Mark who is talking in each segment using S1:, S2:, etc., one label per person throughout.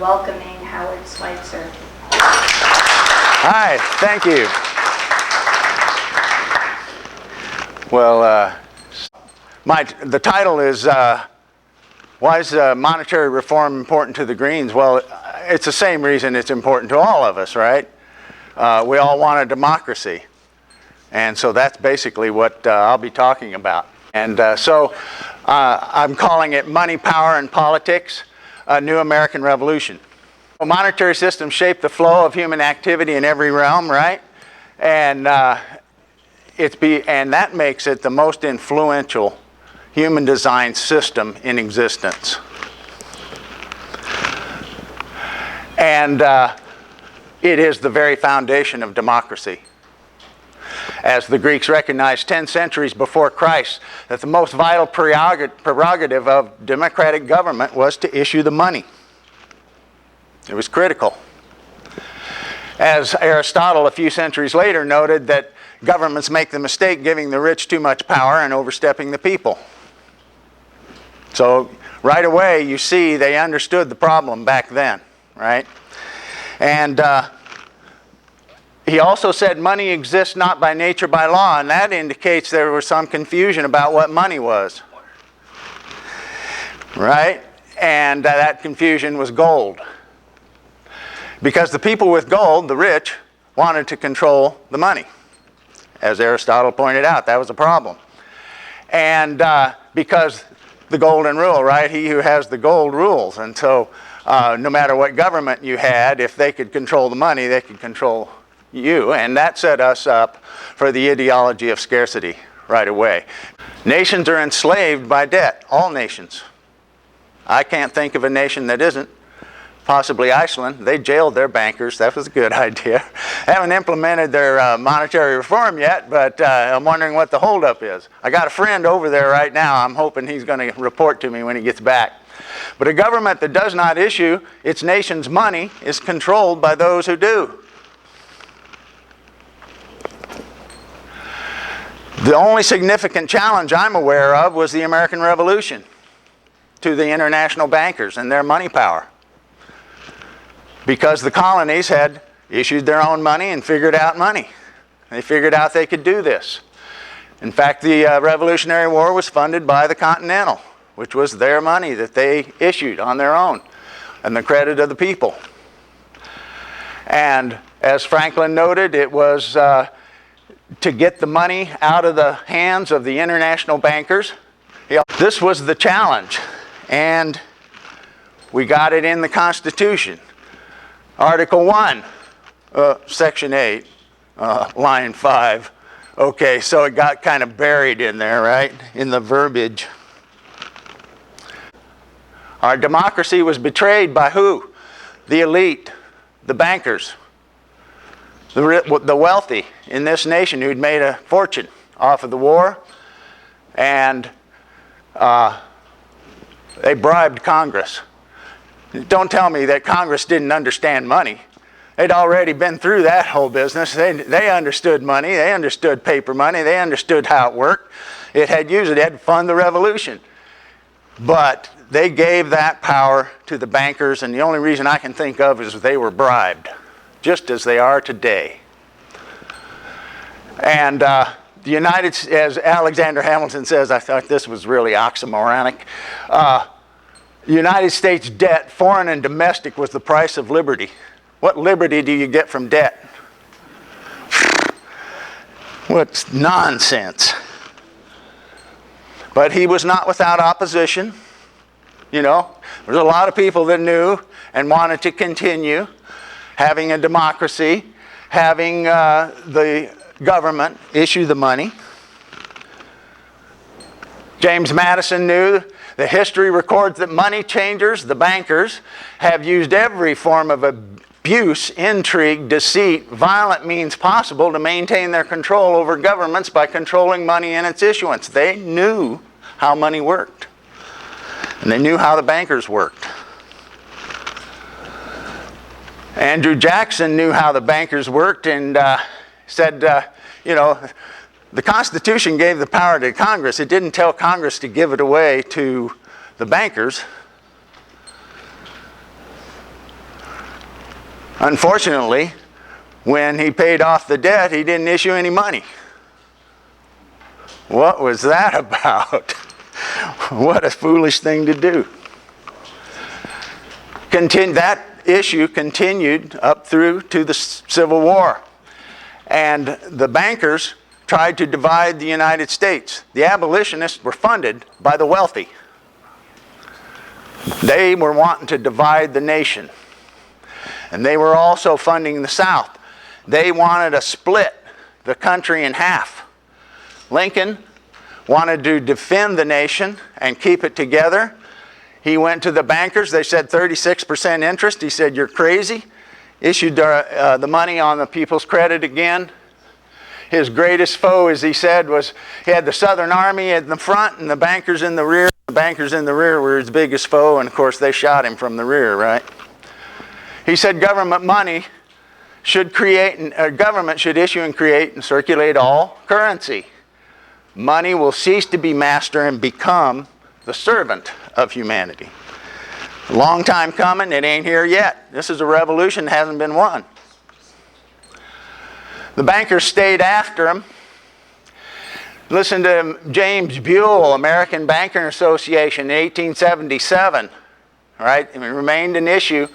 S1: welcoming Howard Switzer.
S2: Hi, thank you. Well, the title is, why is monetary reform important to the Greens? Well, it's the same reason it's important to all of us, right? We all want a democracy. And so that's basically what I'll be talking about. And so I'm calling it Money, Power, and Politics, a New American Revolution. A monetary system shaped the flow of human activity in every realm, right? And and that makes it the most influential human design system in existence. And it is the very foundation of democracy. As the Greeks recognized 10 centuries before Christ, that the most vital prerogative of democratic government was to issue the money. It was critical. As Aristotle a few centuries later noted that governments make the mistake giving the rich too much power and overstepping the people. So right away you see they understood the problem back then, right? And he also said money exists not by nature, by law, and that indicates there was some confusion about what money was. Right? And that confusion was gold. Because the people with gold, the rich, wanted to control the money. As Aristotle pointed out, that was a problem. And because the golden rule, right? He who has the gold rules. And so no matter what government you had, if they could control the money, they could control you, and that set us up for the ideology of scarcity right away. Nations are enslaved by debt, all nations. I can't think of a nation that isn't. Possibly Iceland. They jailed their bankers. That was a good idea. Haven't implemented their monetary reform yet, but I'm wondering what the holdup is. I got a friend over there right now. I'm hoping he's going to report to me when he gets back. But a government that does not issue its nation's money is controlled by those who do. The only significant challenge I'm aware of was the American Revolution to the international bankers and their money power. Because the colonies had issued their own money and figured out money. They figured out they could do this. In fact, the Revolutionary War was funded by the Continental, which was their money that they issued on their own and the credit of the people. And as Franklin noted, it was to get the money out of the hands of the international bankers. This was the challenge, and we got it in the Constitution. Article 1, Section 8, line 5. Okay, so it got kind of buried in there, right, in the verbiage. Our democracy was betrayed by who? The elite, the bankers. The wealthy in this nation who'd made a fortune off of the war, and they bribed Congress. Don't tell me that Congress didn't understand money. They'd already been through that whole business. They understood money. They understood paper money. They understood how it worked. It had to fund the revolution. But they gave that power to the bankers, and the only reason I can think of is they were bribed, just as they are today. And the as Alexander Hamilton says, I thought this was really oxymoronic, United States debt, foreign and domestic, was the price of liberty. What liberty do you get from debt? What's nonsense. But he was not without opposition. You know, there's a lot of people that knew and wanted to continue having a democracy, having the government issue the money. James Madison knew the history records that money changers, the bankers, have used every form of abuse, intrigue, deceit, violent means possible to maintain their control over governments by controlling money and its issuance. They knew how money worked, and they knew how the bankers worked. Andrew Jackson knew how the bankers worked and said, you know, the Constitution gave the power to Congress. It didn't tell Congress to give it away to the bankers. Unfortunately, when he paid off the debt, he didn't issue any money. What was that about? What a foolish thing to do. That issue continued up through to the Civil War. And the bankers tried to divide the United States. The abolitionists were funded by the wealthy. They were wanting to divide the nation. And they were also funding the South. They wanted to split the country in half. Lincoln wanted to defend the nation and keep it together. He went to the bankers. They said 36% interest. He said, "You're crazy." Issued the money on the people's credit again. His greatest foe, as he said, was he had the Southern Army in the front and the bankers in the rear. The bankers in the rear were his biggest foe, and of course they shot him from the rear, right? He said government money should government should issue and create and circulate all currency. Money will cease to be master and become the servant of humanity. A long time coming, it ain't here yet. This is a revolution that hasn't been won. The bankers stayed after him. Listen to James Buell, American Banker Association in 1877. Right? It remained an issue.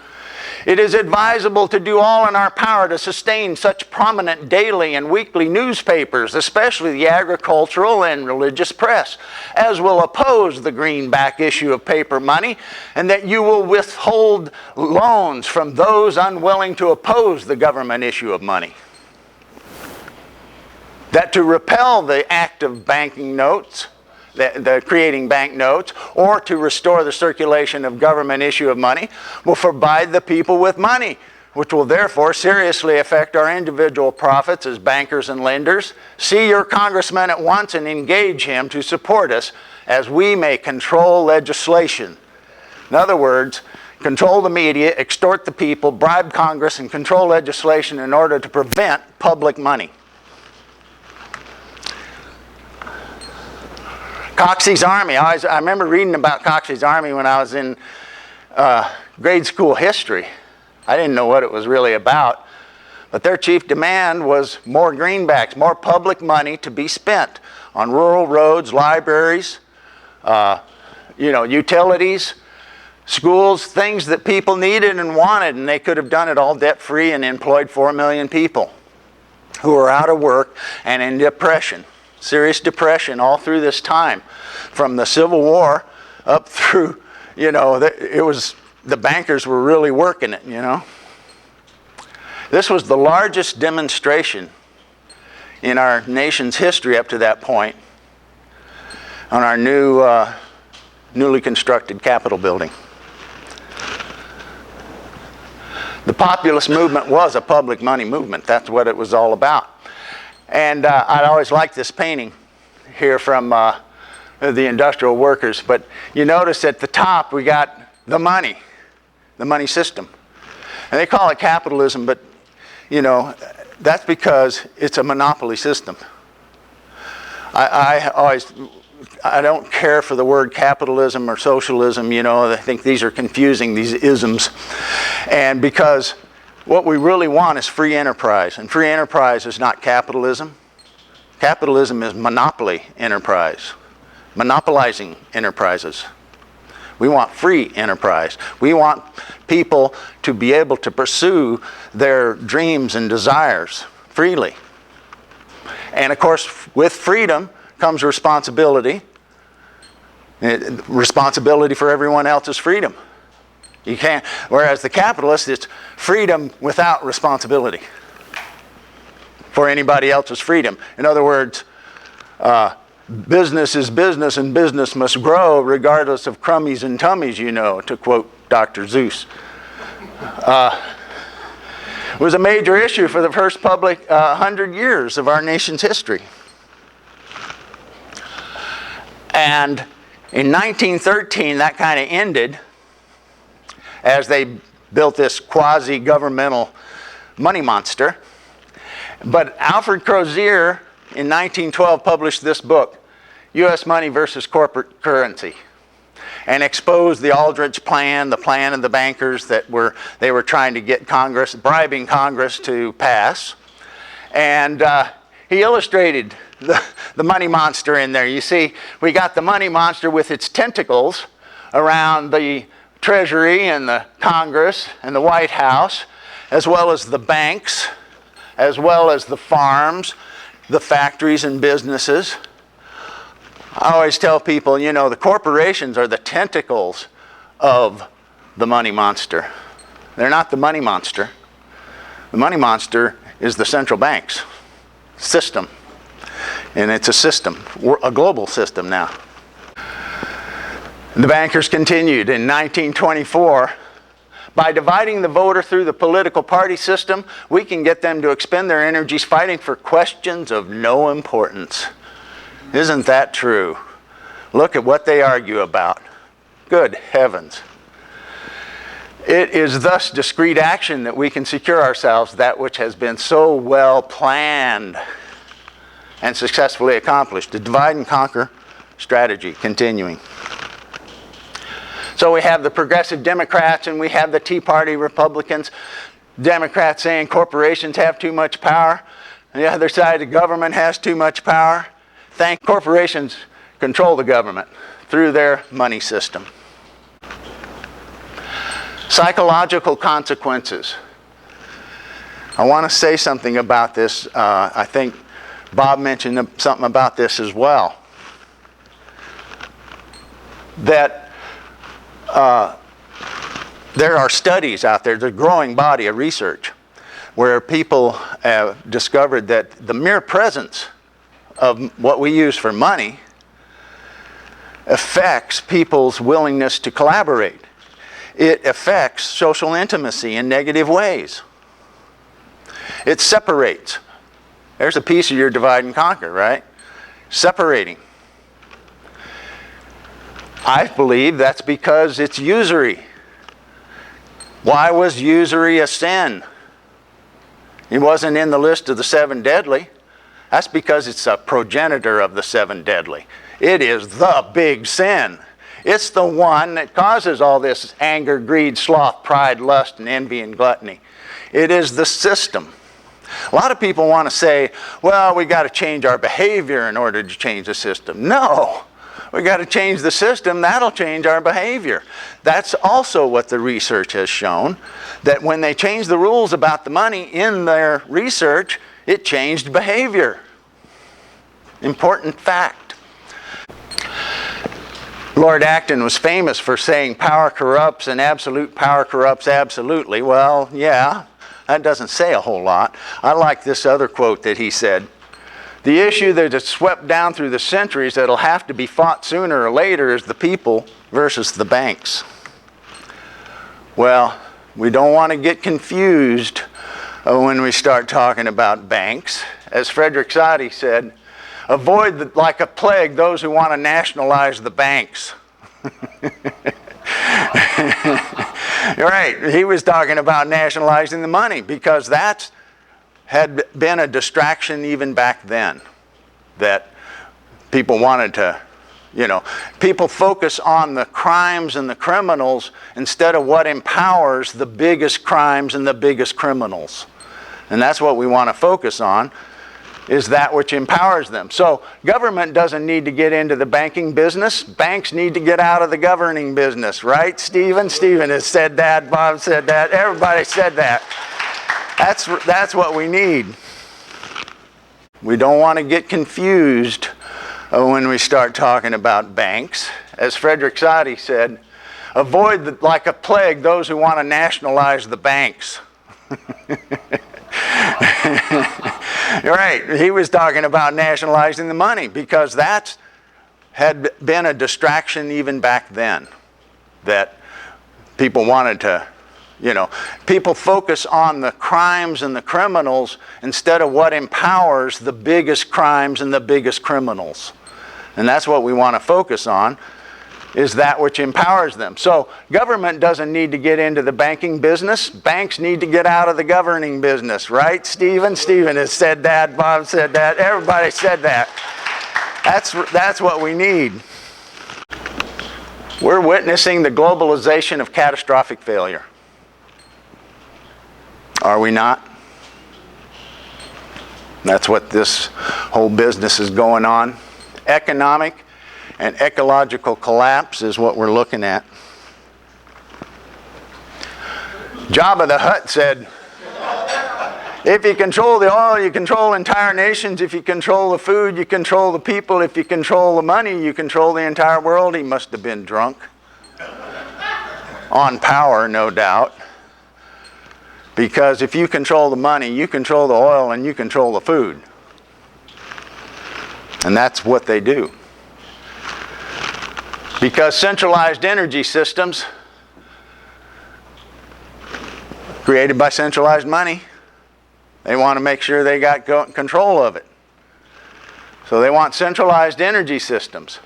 S2: "It is advisable to do all in our power to sustain such prominent daily and weekly newspapers, especially the agricultural and religious press, as will oppose the greenback issue of paper money, and that you will withhold loans from those unwilling to oppose the government issue of money. That to repel the act of banking notes, the creating bank notes, or to restore the circulation of government issue of money, will provide the people with money, which will therefore seriously affect our individual profits as bankers and lenders. See your congressman at once and engage him to support us as we may control legislation." In other words, control the media, extort the people, bribe Congress, and control legislation in order to prevent public money. Coxeys Army. I remember reading about Coxeys Army when I was in grade school history. I didn't know what it was really about. But their chief demand was more greenbacks, more public money to be spent on rural roads, libraries, utilities, schools, things that people needed and wanted, and they could have done it all debt-free and employed 4 million people who were out of work and in depression. Serious depression all through this time, from the Civil War up through, the bankers were really working it, This was the largest demonstration in our nation's history up to that point on our newly constructed Capitol building. The populist movement was a public money movement. That's what it was all about. And I always liked this painting here from the industrial workers. But you notice at the top we got the money system. And they call it capitalism, but that's because it's a monopoly system. I don't care for the word capitalism or socialism, I think these are confusing, these isms. And because what we really want is free enterprise, and free enterprise is not capitalism. Capitalism is monopoly enterprise, monopolizing enterprises. We want free enterprise. We want people to be able to pursue their dreams and desires freely. And of course, with freedom comes responsibility. Responsibility for everyone else's freedom. You can't, whereas the capitalist, it's freedom without responsibility for anybody else's freedom. In other words, business is business and business must grow regardless of crummies and tummies, to quote Dr. Seuss. It was a major issue for the first 100 years of our nation's history. And in 1913, that kind of ended as they built this quasi-governmental money monster. But Alfred Crozier in 1912 published this book, U.S. Money versus Corporate Currency. and exposed the Aldrich plan, the plan of the bankers that they were trying to get Congress, bribing Congress to pass. And he illustrated the money monster in there. You see, we got the money monster with its tentacles around the Treasury and the Congress and the White House, as well as the banks, as well as the farms, the factories and businesses. I always tell people, you know, the corporations are the tentacles of the money monster. They're not the money monster. The money monster is the central banks system. And it's a system, a global system now. The bankers continued in 1924. By dividing the voter through the political party system, we can get them to expend their energies fighting for questions of no importance. Isn't that true? Look at what they argue about. Good heavens. It is thus discrete action that we can secure ourselves that which has been so well planned and successfully accomplished. The divide and conquer strategy continuing. So we have the progressive Democrats and we have the Tea Party Republicans. Democrats saying corporations have too much power. On the other side, the government has too much power. Corporations control the government through their money system. Psychological consequences. I want to say something about this. I think Bob mentioned something about this as well. That there are studies out there, there's a growing body of research, where people have discovered that the mere presence of what we use for money affects people's willingness to collaborate. It affects social intimacy in negative ways. It separates. There's a piece of your divide and conquer, right? Separating. I believe that's because it's usury. Why was usury a sin? It wasn't in the list of the 7 deadly. That's because it's a progenitor of the 7 deadly. It is the big sin. It's the one that causes all this anger, greed, sloth, pride, lust, and envy, and gluttony. It is the system. A lot of people want to say, well, we got to change our behavior in order to change the system. No. We got to change the system. That'll change our behavior. That's also what the research has shown, that when they changed the rules about the money in their research, it changed behavior. Important fact. Lord Acton was famous for saying power corrupts and absolute power corrupts absolutely. Well, yeah, that doesn't say a whole lot. I like this other quote that he said. The issue that is swept down through the centuries that'll have to be fought sooner or later is the people versus the banks. Well, we don't want to get confused when we start talking about banks. As Frederick Soddy said, avoid like a plague those who want to nationalize the banks. You're right. He was talking about nationalizing the money because that had been a distraction even back then. That people wanted to, people focus on the crimes and the criminals instead of what empowers the biggest crimes and the biggest criminals. And that's what we want to focus on, is that which empowers them. So government doesn't need to get into the banking business. Banks need to get out of the governing business, right, Stephen? Stephen has said that. Bob said that. Everybody said that. That's what we need. We don't want to get confused when we start talking about banks. As Frederick Soddy said, avoid like a plague those who want to nationalize the banks. You're right. He was talking about nationalizing the money because that had been a distraction even back then. That people wanted to, people focus on the crimes and the criminals instead of what empowers the biggest crimes and the biggest criminals. And that's what we want to focus on, is that which empowers them. So government doesn't need to get into the banking business. Banks need to get out of the governing business, right, Stephen? Stephen has said that. Bob said that. Everybody said that. That's what we need. We're witnessing the globalization of catastrophic failure. Are we not? That's what this whole business is going on. Economic and ecological collapse is what we're looking at. Jabba the Hutt said, if you control the oil, you control entire nations. If you control the food, you control the people. If you control the money, you control the entire world. He must have been drunk. On power, no doubt. Because if you control the money, you control the oil, and you control the food. And that's what they do. Because centralized energy systems created by centralized money, they want to make sure they got control of it. So they want centralized energy systems.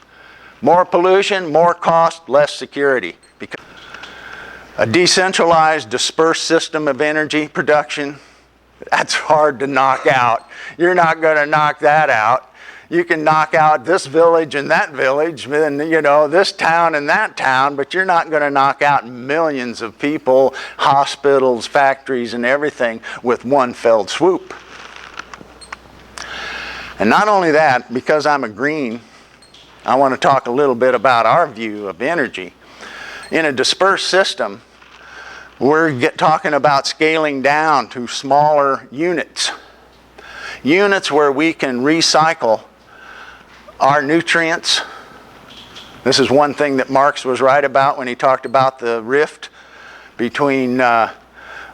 S2: More pollution, more cost, less security. Because a decentralized, dispersed system of energy production, that's hard to knock out. You're not going to knock that out. You can knock out this village and that village, and this town and that town, but you're not going to knock out millions of people, hospitals, factories, and everything with one fell swoop. And not only that, because I'm a green, I want to talk a little bit about our view of energy. In a dispersed system, we're talking about scaling down to smaller units. Units where we can recycle our nutrients. This is one thing that Marx was right about when he talked about the rift between, the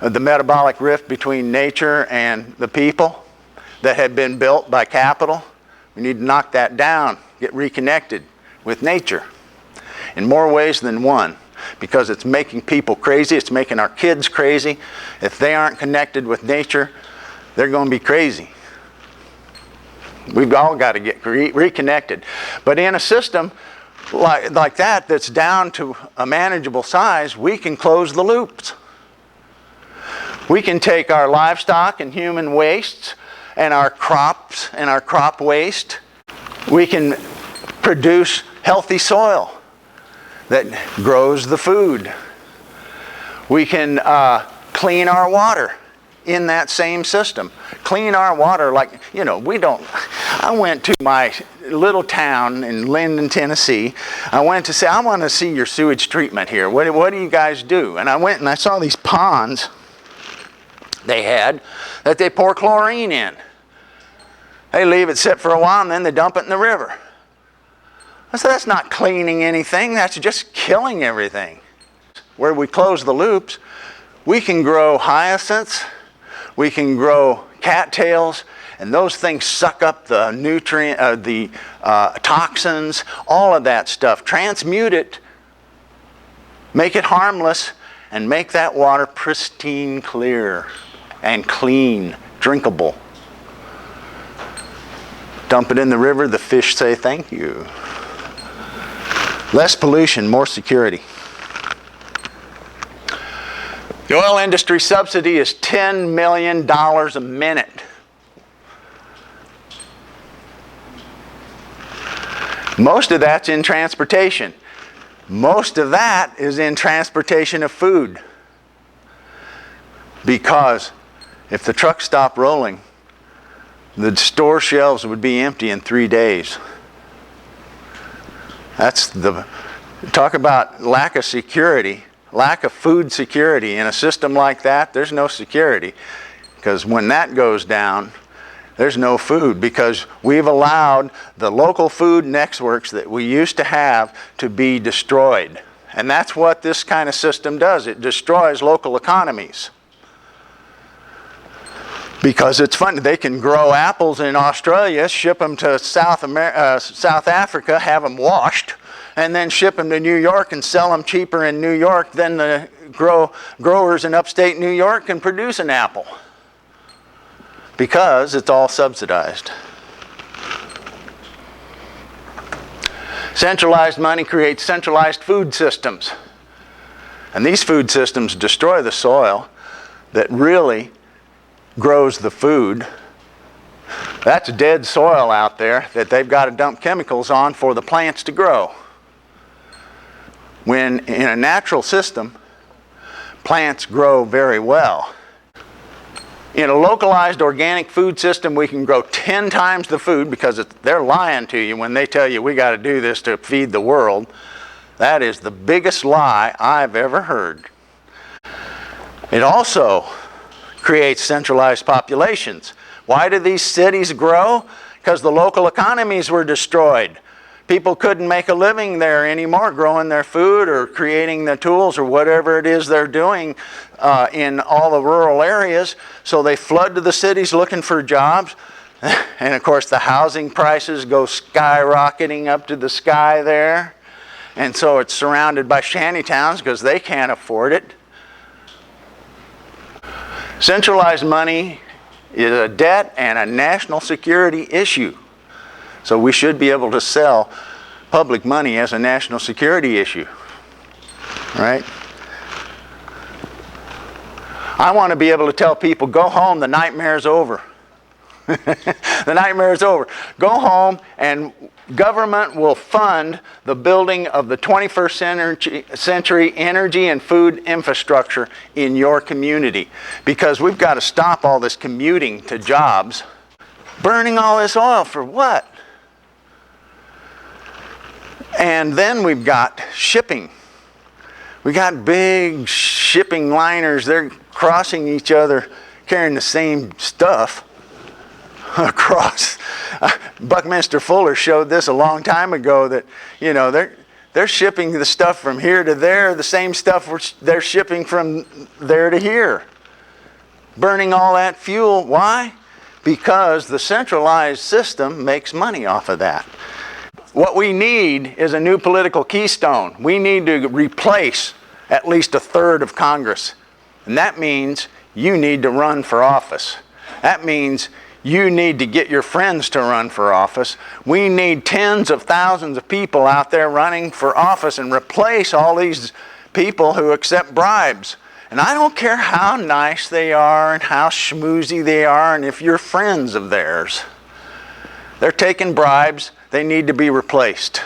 S2: metabolic rift between nature and the people that had been built by capital. We need to knock that down, get reconnected with nature in more ways than one, because it's making people crazy, it's making our kids crazy. If they aren't connected with nature, they're going to be crazy. We've all got to get reconnected. But in a system like that, that's down to a manageable size, we can close the loops. We can take our livestock and human wastes and our crops and our crop waste. We can produce healthy soil that grows the food. We can clean our water in that same system. Clean our water like, I went to my little town in Linden, Tennessee. I went to say, I want to see your sewage treatment here. What do you guys do? And I went and I saw these ponds they had that they pour chlorine in. They leave it sit for a while and then they dump it in the river. I said, that's not cleaning anything, that's just killing everything. Where we close the loops, we can grow hyacinths, we can grow cattails, and those things suck up the toxins, all of that stuff. Transmute it, make it harmless, and make that water pristine clear and clean, drinkable. Dump it in the river, the fish say thank you. Less pollution, more security. The oil industry subsidy is $10 million a minute. Most of that's in transportation. Most of that is in transportation of food. Because if the trucks stopped rolling, the store shelves would be empty in 3 days. Talk about lack of security. Lack of food security. In a system like that, there's no security. Because when that goes down, there's no food. Because we've allowed the local food networks that we used to have to be destroyed. And that's what this kind of system does. It destroys local economies. Because it's fun. They can grow apples in Australia, ship them to South Africa, have them washed, and then ship them to New York and sell them cheaper in New York than the growers in upstate New York can produce an apple. Because it's all subsidized. Centralized money creates centralized food systems. And these food systems destroy the soil that really grows the food. That's dead soil out there that they've got to dump chemicals on for the plants to grow. when in a natural system, plants grow very well. In a localized organic food system, we can grow 10 times the food because they're lying to you when they tell you we got to do this to feed the world. That is the biggest lie I've ever heard. It also creates centralized populations. Why do these cities grow? Because the local economies were destroyed. People couldn't make a living there anymore growing their food or creating the tools or whatever it is they're doing in all the rural areas. So they flood to the cities looking for jobs. And of course the housing prices go skyrocketing up to the sky there. And so it's surrounded by shanty towns because they can't afford it. Centralized money is a debt and a national security issue. So we should be able to sell public money as a national security issue, right? I want to be able to tell people, go home, the nightmare's over. The nightmare is over. Go home and government will fund the building of the 21st century energy and food infrastructure in your community. Because we've got to stop all this commuting to jobs. Burning all this oil for what? And then we've got shipping. We got big shipping liners. They're crossing each other, carrying the same stuff across. Buckminster Fuller showed this a long time ago that, you know, they're shipping the stuff from here to there, the same stuff they're shipping from there to here. Burning all that fuel. Why? Because the centralized system makes money off of that. What we need is a new political keystone. We need to replace at least a third of Congress. And that means you need to run for office. That means you need to get your friends to run for office. We need tens of thousands of people out there running for office and replace all these people who accept bribes. And I don't care how nice they are and how schmoozy they are and if you're friends of theirs. They're taking bribes. They need to be replaced.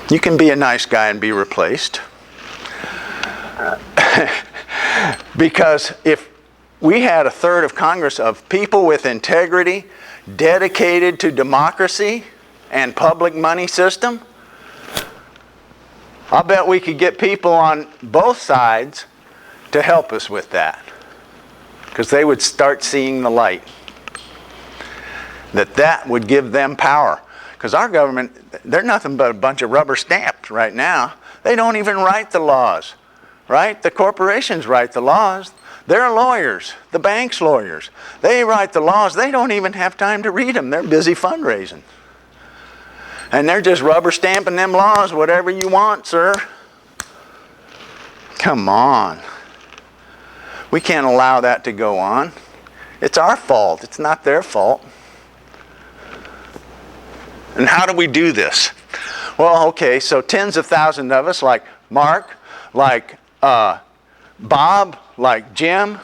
S2: You can be a nice guy and be replaced. Because if we had a third of Congress of people with integrity, dedicated to democracy and public money system, I'll bet we could get people on both sides to help us with that. Because they would start seeing the light. That would give them power. Because our government, they're nothing but a bunch of rubber stamps right now. They don't even write the laws, right? The corporations write the laws. They're lawyers, the bank's lawyers. They write the laws. They don't even have time to read them. They're busy fundraising. And they're just rubber stamping them laws, whatever you want, sir. Come on. We can't allow that to go on. It's our fault. It's not their fault. And how do we do this? Well, okay, so tens of thousands of us, like Mark, like Bob, like Jim,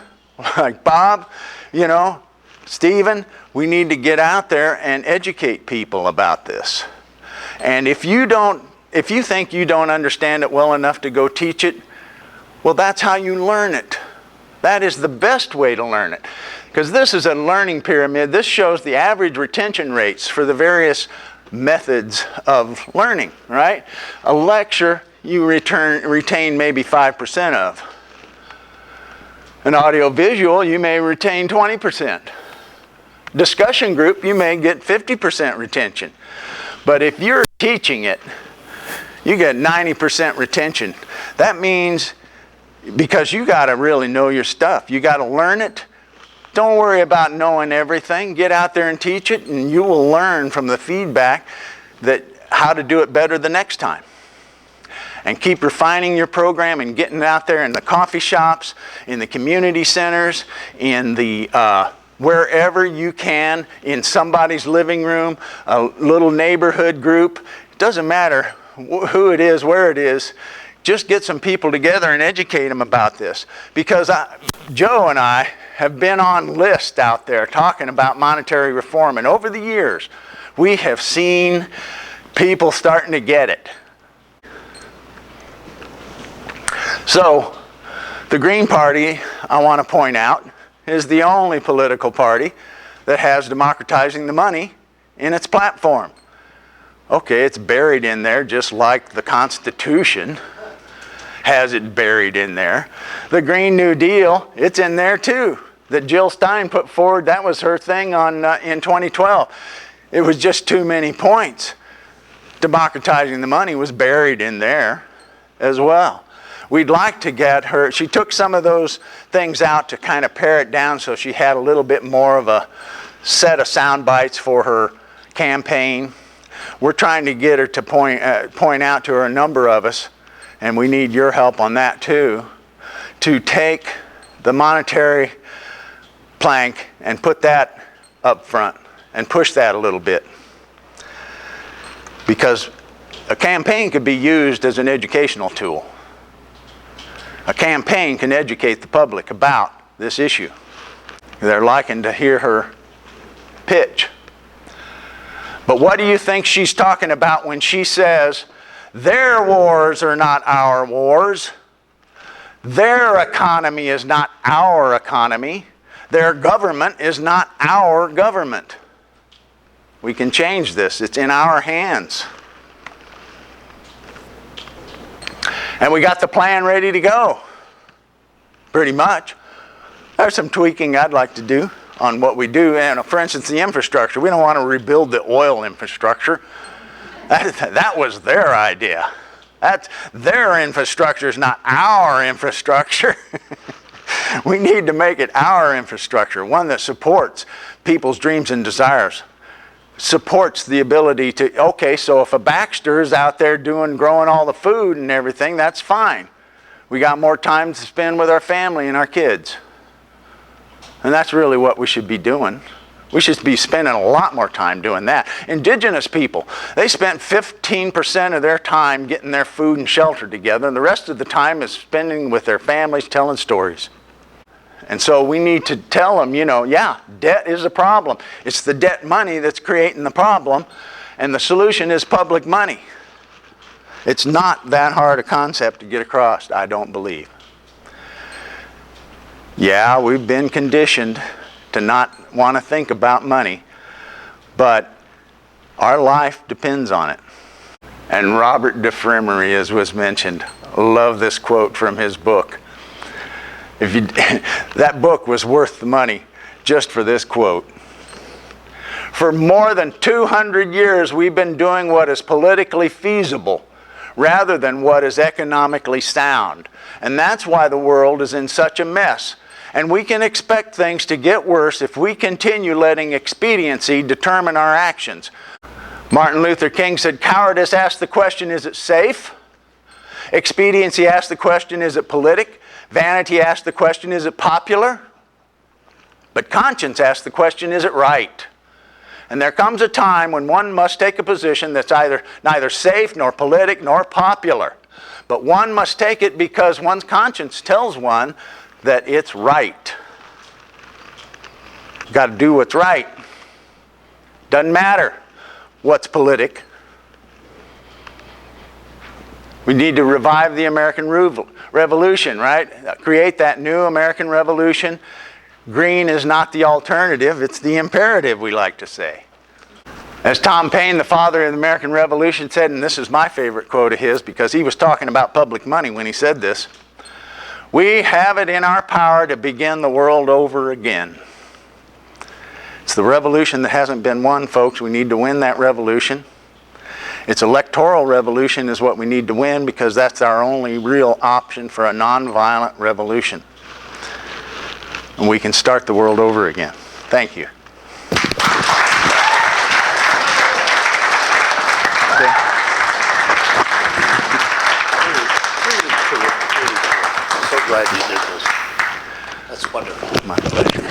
S2: like Bob, you know, Stephen, we need to get out there and educate people about this. And if you think you don't understand it well enough to go teach it, well, that's how you learn it. That is the best way to learn it. Because this is a learning pyramid. This shows the average retention rates for the various methods of learning, right? A lecture, you retain maybe 5% of. An audio-visual, you may retain 20%. Discussion group, you may get 50% retention. But if you're teaching it, you get 90% retention. That means, because you got to really know your stuff. You got to learn it. Don't worry about knowing everything. Get out there and teach it, and you will learn from the feedback that how to do it better the next time. And keep refining your program and getting out there in the coffee shops, in the community centers, in the wherever you can, in somebody's living room, a little neighborhood group. It doesn't matter who it is, where it is. Just get some people together and educate them about this. Because Joe and I have been on lists out there talking about monetary reform. And over the years, we have seen People starting to get it. So, the Green Party, I want to point out, is the only political party that has democratizing the money in its platform. Okay, it's buried in there just like the Constitution has it buried in there. The Green New Deal, it's in there too, that Jill Stein put forward. That was her thing in 2012. It was just too many points. Democratizing the money was buried in there as well. We'd like to get her, she took some of those things out to kind of pare it down so she had a little bit more of a set of sound bites for her campaign. We're trying to get her to point out to her, a number of us, and we need your help on that too, to take the monetary plank and put that up front and push that a little bit. Because a campaign could be used as an educational tool. A campaign can educate the public about this issue. They're liking to hear her pitch. But what do you think she's talking about when she says, their wars are not our wars, their economy is not our economy, their government is not our government? We can change this. It's in our hands. And we got the plan ready to go, pretty much. There's some tweaking I'd like to do on what we do. And for instance, the infrastructure. We don't want to rebuild the oil infrastructure. That was their idea. That's their infrastructure, is not our infrastructure. We need to make it our infrastructure, one that supports people's dreams and desires. Supports the ability to, okay, so if a Baxter is out there growing all the food and everything, that's fine. We got more time to spend with our family and our kids. And that's really what we should be doing. We should be spending a lot more time doing that. Indigenous people, they spent 15% of their time getting their food and shelter together, and the rest of the time is spending with their families telling stories. And so we need to tell them, yeah, debt is a problem. It's the debt money that's creating the problem, and the solution is public money. It's not that hard a concept to get across, I don't believe. Yeah, we've been conditioned to not want to think about money, but our life depends on it. And Robert DeFremery, as was mentioned, love this quote from his book. That book was worth the money just for this quote. For more than 200 years, we've been doing what is politically feasible rather than what is economically sound. And that's why the world is in such a mess. And we can expect things to get worse if we continue letting expediency determine our actions. Martin Luther King said, cowardice asks the question, is it safe? Expediency asks the question, is it politic? Vanity asks the question, is it popular? But conscience asks the question, is it right? And there comes a time when one must take a position that's neither safe, nor politic, nor popular. But one must take it because one's conscience tells one that it's right. You've got to do what's right. Doesn't matter what's politic. We need to revive the American Revolution, right? Create that new American Revolution. Green is not the alternative, it's the imperative, we like to say. As Tom Paine, the father of the American Revolution, said, and this is my favorite quote of his because he was talking about public money when he said this, we have it in our power to begin the world over again. It's the revolution that hasn't been won, folks. We need to win that revolution. Its electoral revolution is what we need to win because that's our only real option for a nonviolent revolution. And we can start the world over again. Thank you.
S3: I'm so glad you did this. That's wonderful.
S2: My pleasure.